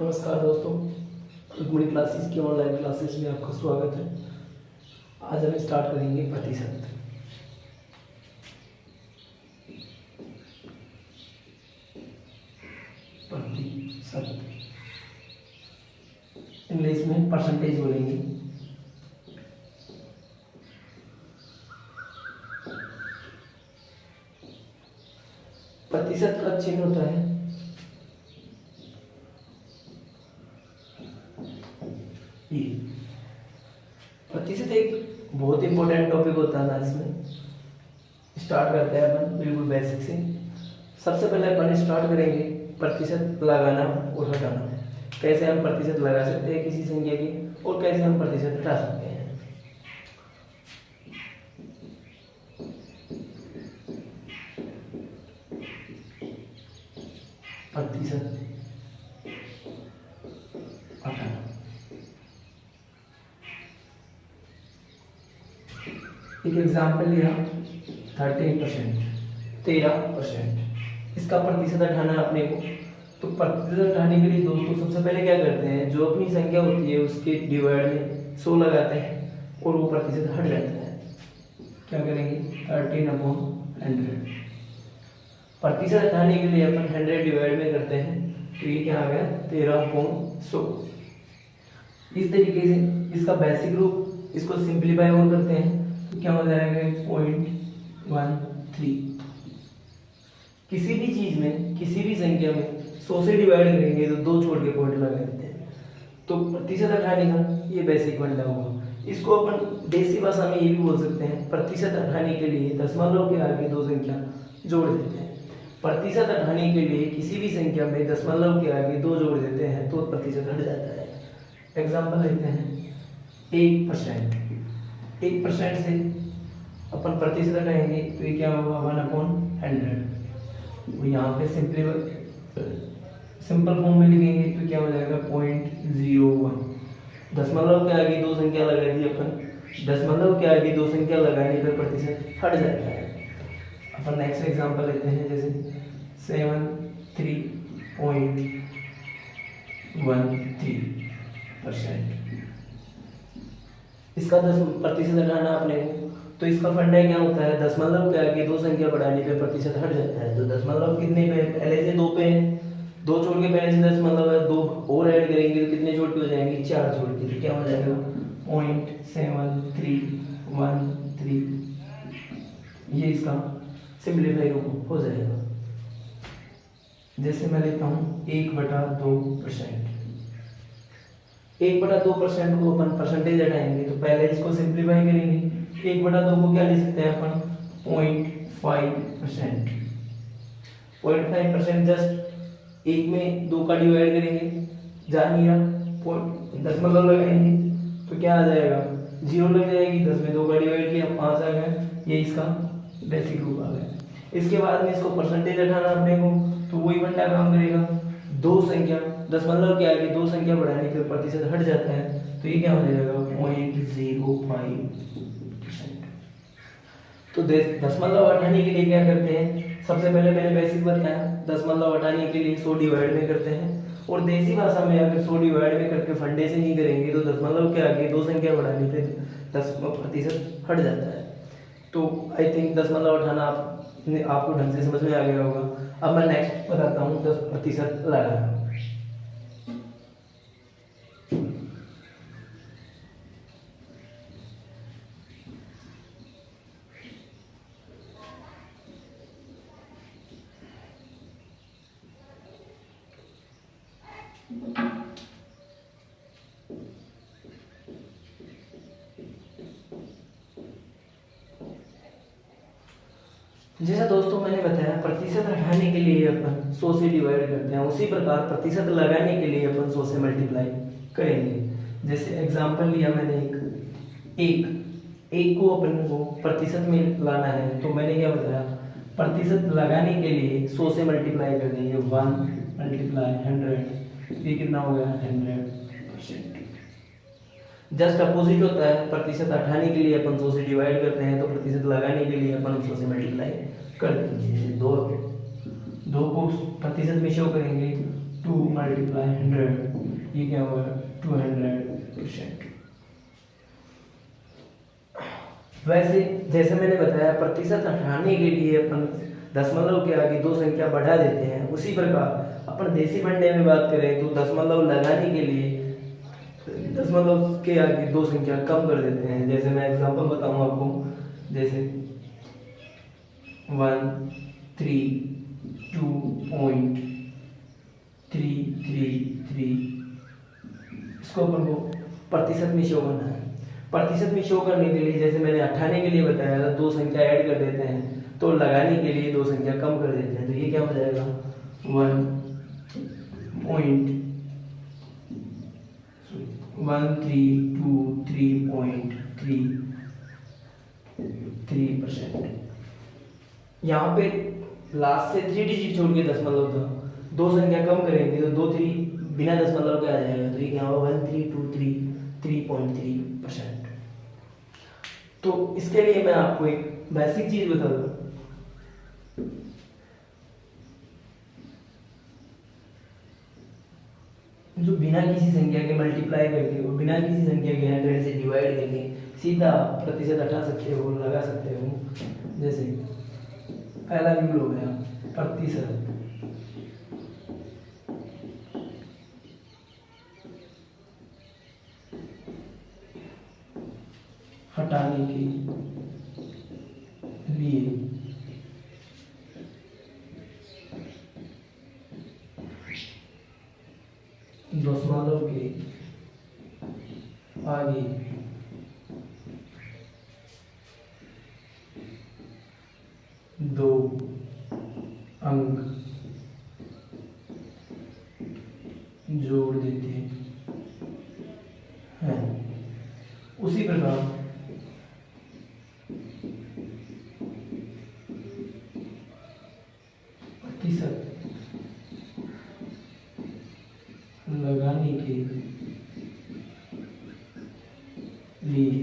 नमस्कार दोस्तों, रुक्मिणी क्लासेस की ऑनलाइन क्लासेस में आपका स्वागत है। आज हम स्टार्ट करेंगे प्रतिशत। प्रतिशत इंग्लिश में परसेंटेज बोलेंगे। प्रतिशत का चिन्ह होता है ये। प्रतिशत एक बहुत इंपॉर्टेंट टॉपिक होता है मैथ्स में। स्टार्ट करते हैं अपन बिल्कुल बेसिक से। सबसे पहले अपन स्टार्ट करेंगे प्रतिशत लगाना और हटाना। कैसे हम प्रतिशत लगा सकते हैं किसी संख्या की और कैसे हम प्रतिशत हटा सकते हैं। प्रतिशत हटाना। एक एग्जाम्पल लिया 13%, 13%। इसका प्रतिशत हटाना है अपने को। तो प्रतिशत हटाने के लिए दोस्तों सबसे पहले क्या करते हैं, जो अपनी संख्या होती है उसके डिवाइड में 100 लगाते हैं और वो प्रतिशत हट जाता है। क्या करेंगे 13/100। प्रतिशत हटाने के लिए अपन 100 डिवाइड में करते हैं तो ये क्या आ गया 13/100। इस तरीके से इसका बेसिक रूप इसको सिंप्लीफाई और करते हैं तो क्या हो जाएगा 0.13। किसी भी चीज में किसी भी संख्या में 100 से डिवाइड करेंगे तो 2 छोड़ के पॉइंट लगा देते हैं। तो प्रतिशत हटाने का ये बेसिक फंडा होगा। इसको अपन देसी भाषा में ये भी बोल सकते हैं, प्रतिशत हटाने के लिए दशमलव के आगे 2 संख्या जोड़ देते हैं। प्रतिशत हटाने के लिए किसी भी संख्या में दशमलव के आगे 2 जोड़ देते हैं तो प्रतिशत हट जाता है। एग्जाम्पल लेते हैं 1%। 1% से अपन प्रतिशत हटाएंगे तो ये क्या होगा 1/100। यहाँ पे सिंपल फॉर्म में लिखेंगे तो क्या हो जाएगा 0.01। दशमलव के आगे 2 संख्या लगा दी अपन। दशमलव के आगे 2 संख्या लगाने पर प्रतिशत हट जाता है। अपन नेक्स्ट एग्जांपल लेते हैं जैसे 73.13%। इसका 10% हटाना अपने को। तो इसका फंडा क्या होता है, दशमलव के आगे 2 संख्या बढ़ाने पे प्रतिशत हट जाता है। तो दशमलव कितने पे पहले से 2 पे है, 2 जोड़ के पहले से दशमलव है, 2 और ऐड करेंगे तो कितने जोड़ के हो जाएंगे 4 जोड़ के। तो क्या हो जाएगा 0.7313। ये इसका सिंपलीफाई हो जाएगा। जैसे मैं लेता हूँ 1/2%। 1/2% को अपन परसेंटेज हटाएंगे तो पहले इसको सिंपलीफाई करेंगे। 1/2 को क्या ले सकते हैं अपन 0.5%। 0.5% जस्ट 1 में 2 का डिवाइड करेंगे, जा नहीं रहा, दशमलव लगाएंगे तो क्या आ जाएगा 0 लग जाएगी। 10 में 2 का डिवाइड किया 5 आ गया। ये इसका बेसिक रूप आ गया। इसके बाद में इसको परसेंटेज हटाना अपने को तो वही फंडा काम करेगा। 2 संख्या दशमलव के आगे 2 संख्या बढ़ाने पर प्रतिशत हट जाता है तो ये क्या हो जाएगा 0.05%। तो दशमलव हटाने के लिए क्या करते हैं, सबसे पहले बेसिक बताया, दशमलव हटाने के लिए 100 डिवाइड में करते हैं। और देसी भाषा में अगर 100 डिवाइड में करके फंडे से नहीं करेंगे तो दशमलव के आगे 2 संख्या बढ़ाने पे 10% हट जाता है। तो आई थिंक दशमलव हटाना आपको ढंग से समझ में आ गया होगा। अब मैं नेक्स्ट बताता हूँ 10% लगाना। जैसा दोस्तों मैंने बताया प्रतिशत हटाने के लिए अपन 100 से डिवाइड करते हैं, उसी प्रकार प्रतिशत लगाने के लिए अपन 100 से मल्टीप्लाई करेंगे। जैसे एग्जांपल लिया मैंने एक को अपन को प्रतिशत में लाना है तो मैंने क्या बताया, प्रतिशत लगाने के लिए 100 से मल्टीप्लाई कर देंगे। 1 × 100 ये कितना हो गया 100%। जस्ट अपोजिट होता है, प्रतिशत हटाने के लिए अपन 100 से डिवाइड करते हैं तो प्रतिशत लगाने के लिए अपन 100 से मल्टीप्लाई कर देंगे। दो को प्रतिशत में शो करेंगे 2 × मल्टीप्लाई 100, ये क्या हुआ 200%। वैसे जैसे मैंने बताया प्रतिशत हटाने के लिए अपन दशमलव के आगे दो संख्या बढ़ा देते हैं, उसी प्रकार अपन देसी फंडे में बात करें तो दशमलव लगाने के लिए दशमलव के आगे दो संख्या कम कर देते हैं। जैसे मैं एग्जांपल बताऊं आपको, जैसे 132.333, इसको अपन को प्रतिशत में शो करना है। प्रतिशत में शो करने के लिए जैसे मैंने हटाने के लिए बताया था, दो संख्या ऐड कर देते हैं, तो लगाने के लिए दो संख्या कम कर देते हैं। तो ये क्या हो जाएगा 132.33%। यहाँ पे लास्ट से 3 डिजिट छोड़ के दशमलव था, दो संख्या कम करेंगे तो 2 3 बिना दशमलव के आ जाएगा। तो ये क्या होगा 13233.3%। तो इसके लिए मैं आपको एक बेसिक चीज बता दूं, जो बिना किसी संख्या के मल्टीप्लाई करके और बिना किसी संख्या के 100 से डिवाइड करके सीधा प्रतिशत हटा सकते हो, लगा सकते हो। जैसे पहला रूल हो गया प्रतिशत हटाने के लिए दशमलव के आगे दो अंक जोड़ देते हैं। उसी प्रकार प्रतिशत लगाने के लिए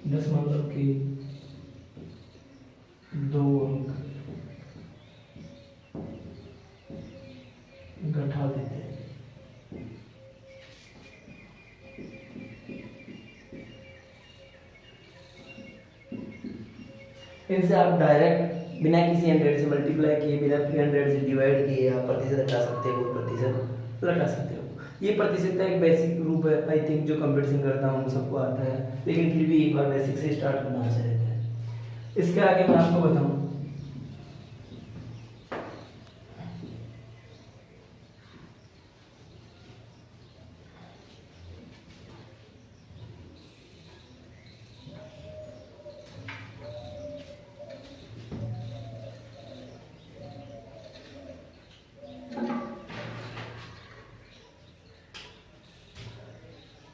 दशमलव के दो अंक घटा देते हैं। इनसे आप डायरेक्ट बिना किसी 100 से मल्टीप्लाई किए, बिना 300 से डिवाइड किए आप प्रतिशत हटा सकते हो, प्रतिशत लगा सकते हो। ये प्रतिशत का एक बेसिक रूप है, आई थिंक जो कंप्यूटिंग करता हूँ सबको आता है, लेकिन फिर भी एक बार बेसिक से स्टार्ट करना अच्छा रहता है। इसके आगे मैं आपको बताऊँ,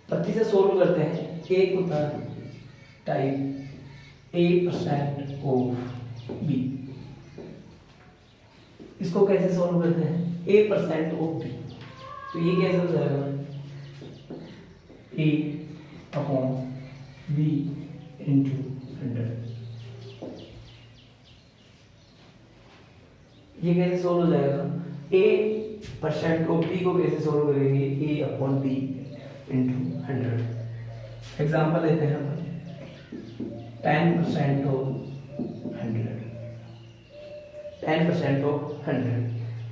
प्रतिशत सोल्व करते हैं। एक होता है टाइप A% ऑफ B। इसको कैसे सोल्व करते हैं A% ऑफ B। तो ये कैसे हो जाएगा A/B into 100। ये कैसे सोल्व हो जाएगा A% ऑफ B को कैसे सोल्व करेंगे A/B into 100। एग्जाम्पल लेते हैं अपन 10% ऑफ 100, 10% ऑफ 100।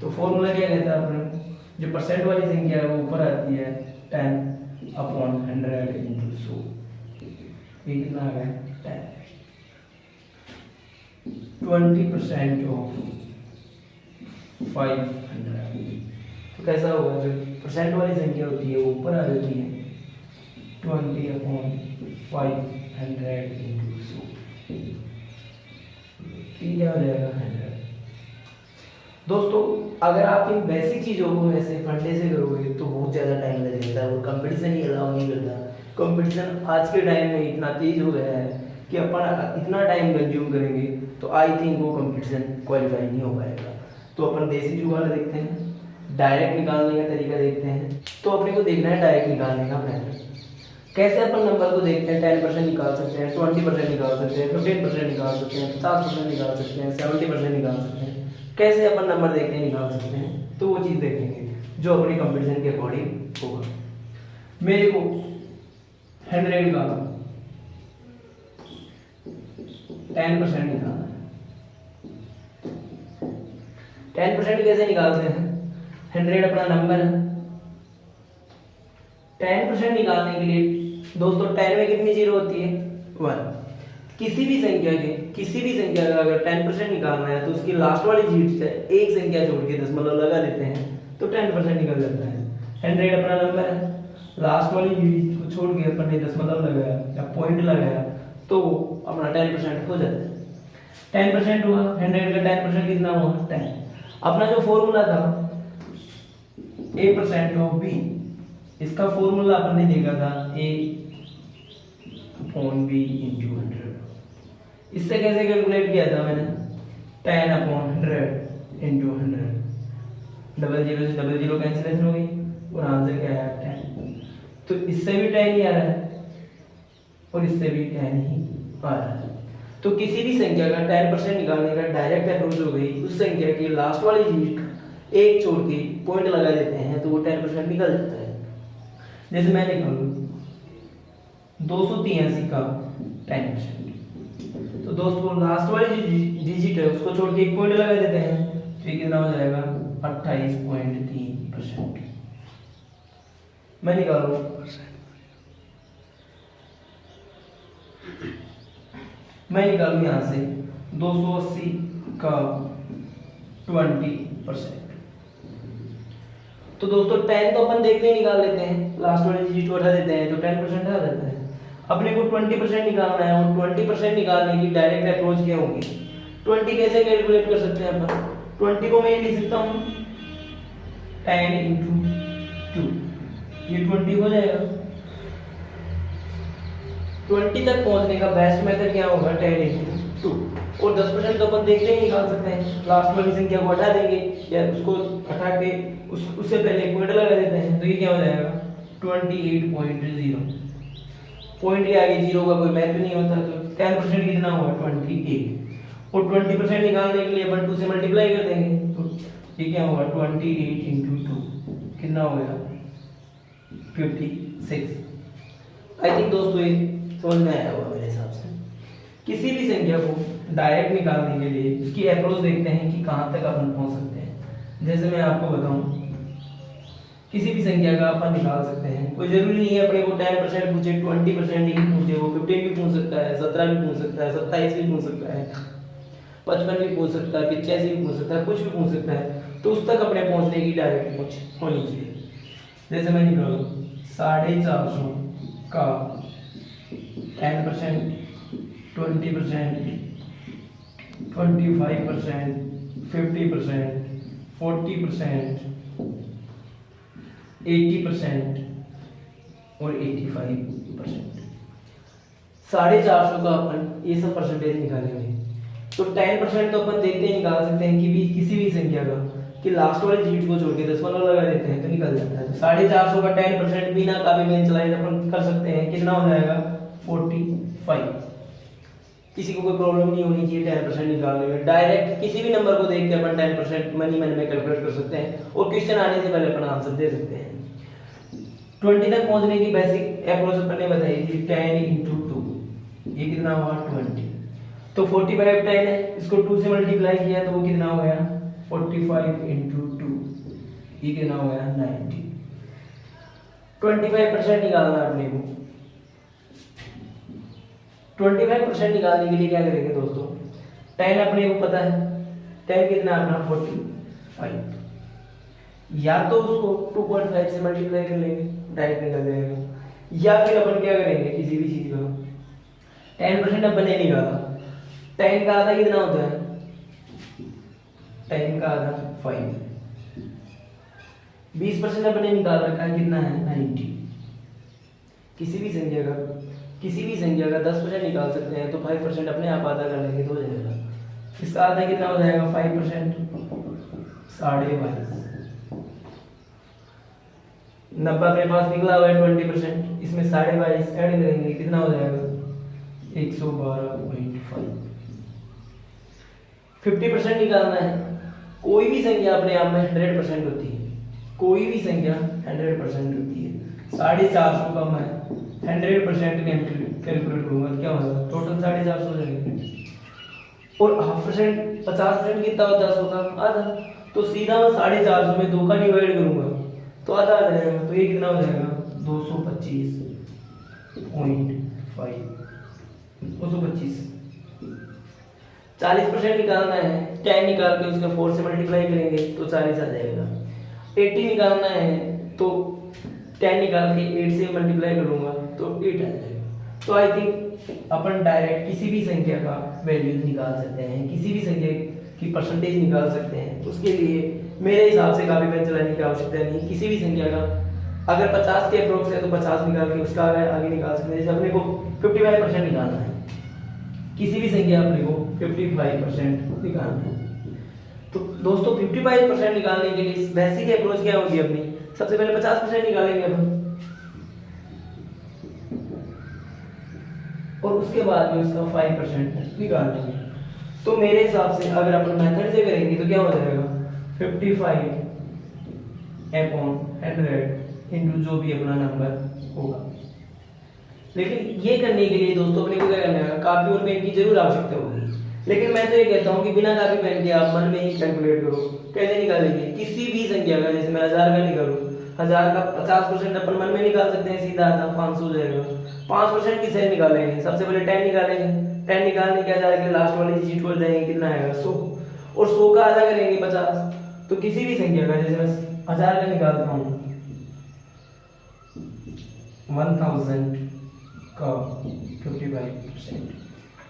तो फॉर्मूला क्या कहता है अपने, जो परसेंट वाली संख्या है वो ऊपर आती है 10/100 into 100। ये कितना आ गया 10। 20% ऑफ 500। तो कैसा होगा, जो परसेंट वाली संख्या होती है वो ऊपर आ जाती है 20/500 into 100। क्या हो जाएगा 100। दोस्तों अगर आप इन बेसिक चीज़ों को ऐसे फंडे से करोगे तो बहुत ज़्यादा टाइम लग जाता है, और कंपटीशन ही अलाउ नहीं करता। कंपटीशन आज के टाइम में इतना तेज हो गया है कि अपन इतना टाइम कंज्यूम करेंगे तो आई थिंक वो कंपटीशन क्वालिफाई नहीं हो पाएगा। तो अपन देसी जुगाड़ देखते हैं, डायरेक्ट निकालने का तरीका देखते हैं। तो अपने को देखना है डायरेक्ट निकालने का मेथड। कैसे अपन नंबर को देखते हैं? 10% निकाल सकते हैं, 20% निकाल सकते हैं, 15% निकाल सकते हैं, 50% निकाल सकते हैं, 70% निकाल सकते हैं। कैसे अपन नंबर देखते हैं, निकाल सकते हैं? तो वो चीज़ देखेंगे जो अपनी कंपटीशन के अकॉर्डिंग होगा। मेरे को 100 का 10% निकालना है। 10% कैसे निकालते हैं? 100 अपना नंबर है। 10% निकालने के लिए दोस्तों 10 में कितनी जीरो होती है? 1। किसी भी संख्या का अगर 10% निकालना है तो उसकी लास्ट वाली जीरो से एक संख्या जोड़ के दशमलव लगा देते हैं तो 10% निकल जाता है। 100 अपना नंबर है, लास्ट वाली जीरो को छोड़ के अपन ने दशमलव लगाया या पॉइंट लगाया तो अपना 10% हो जाता है। 10% हुआ, 100 का 10% कितना हुआ? 10। अपना जो फॉर्मूला था A% ऑफ B, इसका फॉर्मूला अपन ने देखा था A/B × 100। इससे कैसे कैलकुलेट किया था मैंने? 10/100 × 100। डबल जीरो से डबल जीरो कैंसिलेशन हो गई और आंसर क्या आया? 10। तो इससे भी 10 ही आ रहा है और इससे भी 10 ही आ रहा है। तो किसी भी संख्या का 10% निकालने का डायरेक्ट अप्रोच हो गई, उस संख्या की लास्ट वाली डिजिट एक छोड़ के पॉइंट लगा देते हैं तो वो 10% निकल जाता है। जैसे मैं निकालूं 283 का 10%, तो दोस्तों लास्ट वाली जो डिजिट है उसको छोड़ के एक पॉइंट लगा देते हैं तो ये कितना हो जाएगा? 28.3%। मैं निकालूं यहां से 280 का 20%। तो दोस्तों 10 तो अपन देखते ही निकाल लेते हैं, लास्ट वाली डिजिट को हटा देते हैं तो 10% आ जाता है। अपने को 20% निकालना है और 20% निकालने की डायरेक्ट अप्रोच क्या होगी? 20 कैसे कैलकुलेट कर सकते हैं अपन? 20 को मैं ये लिख सकता हूँ 10 × 2, ये 20 हो जाएगा। 20 तक पहुंचने का बेस्ट मेथड क्या होगा? 10 × 2। और 10% तो अपन देखते ही निकाल सकते हैं, लास्ट वाली संख्या को हटा देंगे या उसको हटा के उससे पहले पॉइंट लगा देते हैं तो ये क्या हो जाएगा? 28.0। पॉइंट के आगे जीरो का कोई महत्व नहीं होता तो 10% कितना हुआ? 28। और 20% निकालने के लिए अपन 2 से मल्टीप्लाई कर देंगे तो ये क्या होगा? 28 × 2 कितना हो गया? 56। आई थिंक दोस्तों ये समझ में आया होगा मेरे हिसाब से। किसी भी संख्या को डायरेक्ट निकालने के लिए उसकी अप्रोच देखते हैं कि कहाँ तक अपन पहुंच सकते हैं। जैसे मैं आपको बताऊं, किसी भी संख्या का अपन निकाल सकते हैं, कोई जरूरी नहीं है अपने को 10% पूछे, 20% ही पूछे, वो 15 भी पूछ सकता है, 17 भी पूछ सकता है, 27 भी पूछ सकता है, 55 भी पूछ सकता है, 85 भी पूछ सकता है, कुछ भी पूछ सकता है। तो उस तक अपने पहुंचने की डायरेक्ट पहुंच होनी चाहिए। जैसे मैं निकालूं 450 का 10%, 20%, 25%, 50%, 40%, 80% और 85%। 450 का अपन ये सब परसेंटेज निकालेंगे तो 10% तो अपन देखते ही निकाल सकते हैं कि भी किसी भी संख्या का कि लास्ट वाले डिजिट को छोड़ के दशमलव लगा देते हैं तो निकल जाता है। तो 450 का 10% बिना कापी पेन चलाए अपन कर सकते हैं, कितना हो जाएगा? 45। किसी को कोई प्रॉब्लम नहीं होनी चाहिए 10% निकालने में। डायरेक्ट किसी भी नंबर को देख के अपन 10% मनी मन में कैलकुलेट कर सकते हैं और क्वेश्चन आने से पहले अपन आंसर दे सकते हैं। 20 तक पहुंचने की बेसिक अप्रोच अपन ने बताई थी 10 × 2, ये कितना हुआ? 20। तो 45 10 है, इसको 2 से मल्टीप्लाई किया तो वो कितना हो गया? 45 × 2, ये कितना हो गया? 90। 25% निकालना है अपने को। 25% निकालने के लिए क्या करेंगे दोस्तों? 10 अपने को पता है, 10 कितना अपना 45, या तो उसको 2.5 से मल्टीप्लाई कर लेंगे, डायरेक्ट निकल जाएगा, या फिर अपन क्या करेंगे किसी भी चीज का 10% अपन ने निकाला, 10 का आधा कितना होता है? 10 का आधा 5। 20% अपन ने निकाल रखा है, कितना है? 90। किसी भी संख्या का 10% निकाल सकते हैं तो 5% अपने आप आधा कर लेंगे तो हो जाएगा। इसका आधा कितना हो जाएगा? 5%, 22.5। 90 अपने पास निकला हुआ है 20%, इसमें 22.5 ऐड करेंगे कितना हो जाएगा 112.5। 50% निकालना है। कोई भी संख्या अपने आप में 100% होती है, कोई भी संख्या 100% होती है। 450 का मैं 100% कैलकुलेट करूंगा क्या होगा, टोटल 450 हो जाएंगे। और 50%, 50% कितना होता है 100 का आधा, तो सीधा मैं 450 में 2 का डिवाइड करूंगा तो आधा आ जाएगा, तो ये कितना हो जाएगा 225.5। 225। 40% निकालना है, 10 निकाल के उसका 4 से मल्टीप्लाई करेंगे तो 40 आ जाएगा। 80 निकालना है तो 10 निकाल के 8 से मल्टीप्लाई करूंगा तो 8 आ जाएगा। तो आई थिंक अपन डायरेक्ट किसी भी संख्या का वैल्यूज निकाल सकते हैं, किसी भी संख्या की परसेंटेज निकाल सकते हैं। उसके लिए मेरे हिसाब से कॉपी पेन चलाने की आवश्यकता नहीं। किसी भी संख्या का अगर 50 के अप्रोक्स है तो 50 निकाल के उसका आगे निकाल सकते हैं। जैसे अपने को 55% निकालना है, किसी भी संख्या अपने को 55% निकालना है। तो दोस्तों 55% निकालने के लिए बेसिक अप्रोच क्या होगी अपनी, सबसे पहले 50% निकालेंगे अपन, और उसके बाद में उसका 5% निकाल लेंगे। तो मेरे हिसाब से अगर अपन मेथड से करेंगे तो क्या हो जाएगा 55/100 इंटू जो भी अपना नंबर होगा। लेकिन ये करने के लिए दोस्तों अपने को क्या करना है, कॉपी और पेन की जरूर आवश्यकता होगी। लेकिन मैं तो ये कहता हूँ कि बिना कॉपी पेन के आप मन में ही कैलकुलेट करो। कैसे निकालेंगे, किसी भी संख्या का, जैसे मैं 1000 का निकालूं, 1000 का 50% अपन मन में निकाल सकते हैं, सीधा आता 500 हो जाएगा। 5% किसे निकालेंगे, सबसे पहले 10 निकालेंगे। 10 निकालने के आधार के लास्ट वाली डिजिट को जाएंगे, कितना आएगा 100, और 100 का आधा करेंगे 50। तो किसी भी संख्या का, जैसे मैं 1000 का निकालता हूँ, 1000 का 55%,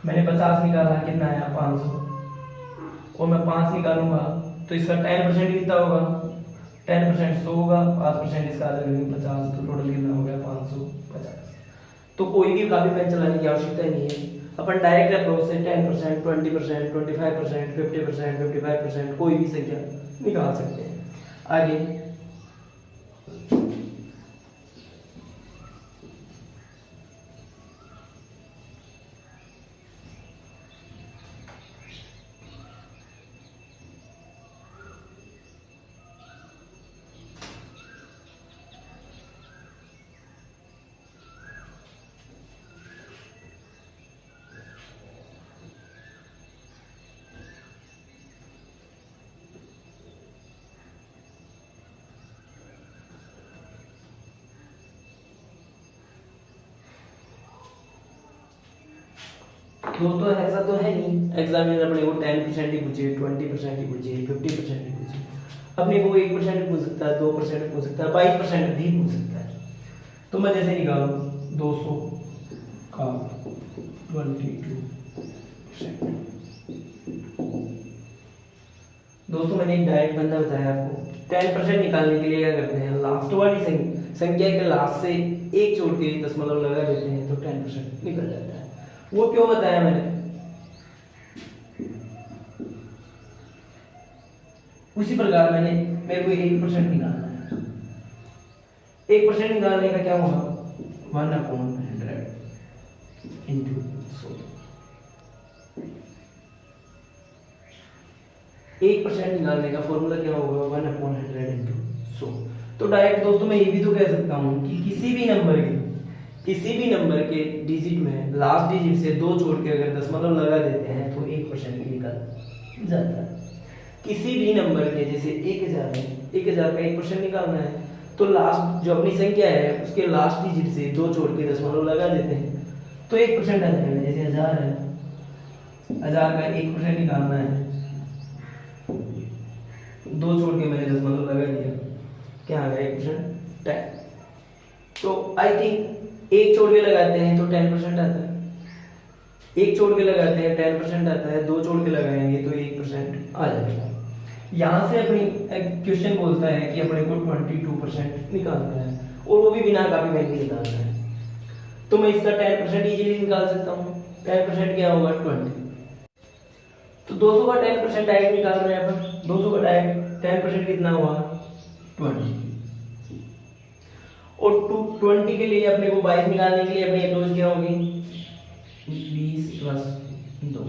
मैंने 50 निकाला, कितना आया 500, और मैं 5 निकालूंगा तो इसका 10% कितना होगा, 10% 100 होगा, 5% इसका आधा करेंगे 50, तो टोटल कितना हो गया 550। तो कोई भी कॉपी पेन चलाने की आवश्यकता नहीं है, अपन डायरेक्ट अप्रोच से 10%, 20%, 25%, 50%, 55% कोई भी संख्या निकाल सकते हैं। आगे दोस्तों ऐसा तो है नहीं एग्जामिनर अपने को 10% ही पूछे, 20% ही पूछे, 50% ही पूछे, अपने को 1% पूछ सकता है, 2% पूछ सकता है, 22% भी पूछ सकता है। तो मैं जैसे निकालूं 200 का 22%। दोस्तों मैंने एक डायरेक्ट बंदा बताया आपको, 10% निकालने के लिए क्या करते हैं, लास्ट वाली संख्या के लास्ट से एक छोड़ के दशमलव लगा देते हैं तो 10% निकल जाता है। वो क्यों बताया मैंने, उसी प्रकार मेरे को 1% निकालना है। 1% निकालने का क्या होगा 1/100 इंटू 100। 1% निकालने का फॉर्मूला क्या होगा 1/100 इंटू 100। तो डायरेक्ट दोस्तों मैं ये भी तो कह सकता हूँ कि किसी भी नंबर के डिजिट में लास्ट डिजिट से 2 छोड़ के अगर दशमलव लगा देते हैं तो 1% निकल जाता है। किसी भी नंबर के, जैसे 1000 है, 1000 का 1% निकालना है तो लास्ट जो अपनी संख्या है उसके लास्ट डिजिट से 2 छोड़ के दशमलव लगा देते हैं तो 1% आ जाएगा। जैसे 1000 है, 1000 का 1% निकालना है, 2 छोड़ के मैंने दशमलव लगा दिया, क्या आ गया 1%, 10। तो आई थिंक एक छोड़ के लगाते हैं तो 10% आता है, एक छोड़ के लगाते हैं 10% आता है, 2 छोड़ के लगाएंगे तो 1% आ जाएगा। यहाँ से अपनी क्वेश्चन बोलता है कि अपने को 22% निकालना है और वो भी बिना कॉपी पेन के निकालना है। तो मैं इसका 10% इजीली निकाल सकता हूँ। 10% क्या होगा 20। तो 200 का 10% डायरेक्ट निकाल रहे हैं अपन, 200 का डायरेक्ट 10% कितना हुआ 20। और 20 के लिए अपने को 22 निकालने के लिए अपनी अप्रोच क्या होगी, 20 + 2।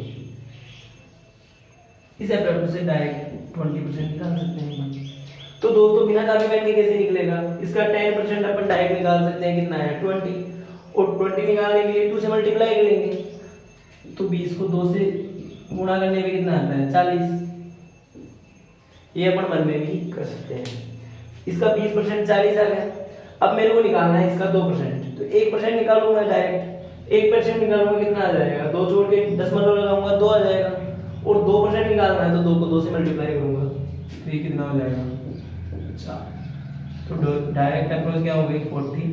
इस अप्रोच से डायरेक्ट 20% निकाल सकते हैं अपन। तो दोस्तों बिना कॉपी पेन के कैसे निकलेगा, इसका 10% अपन डायरेक्ट निकाल सकते हैं, कितना है 20, और 20 निकालने के लिए 2 से मल्टीप्लाई करेंगे, तो 20 को 2 से गुणा करने में कितना आता है 40। ये अपन मन में भी कर सकते हैं। इसका 20% 40 आ गया। अब मेरे को निकालना है इसका 2%, तो 1% निकालूंगा डायरेक्ट, 1% निकालूंगा कितना आ जाएगा, 2 जोड़ के दशमलव लगाऊंगा 2 आ जाएगा, और 2% निकालना है तो 2 को 2 से मल्टीप्लाई करूंगा, तो ये कितना हो जाएगा 4। तो डायरेक्ट अप्रोच क्या हो गई 44।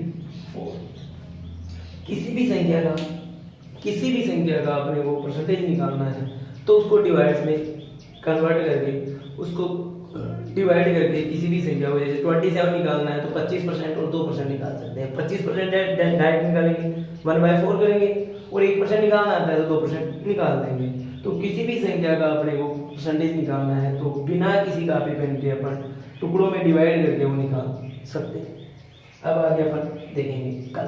किसी भी संख्या का अपने को परसेंटेज निकालना है तो उसको डिवाइड्स में कन्वर्ट करके, उसको डिवाइड करके किसी भी संख्या को, जैसे 27 निकालना है तो 25% और 2% निकाल सकते हैं। 25% डायरेक्ट निकालेंगे, 1/4 करेंगे, और 1% निकालना आता है तो 2% निकाल देंगे। तो किसी भी संख्या का अपने को परसेंटेज निकालना है तो बिना किसी कॉपी पेन के अपन टुकड़ों में डिवाइड करके वो निकाल सकते हैं। अब आगे अपन देखेंगे कल।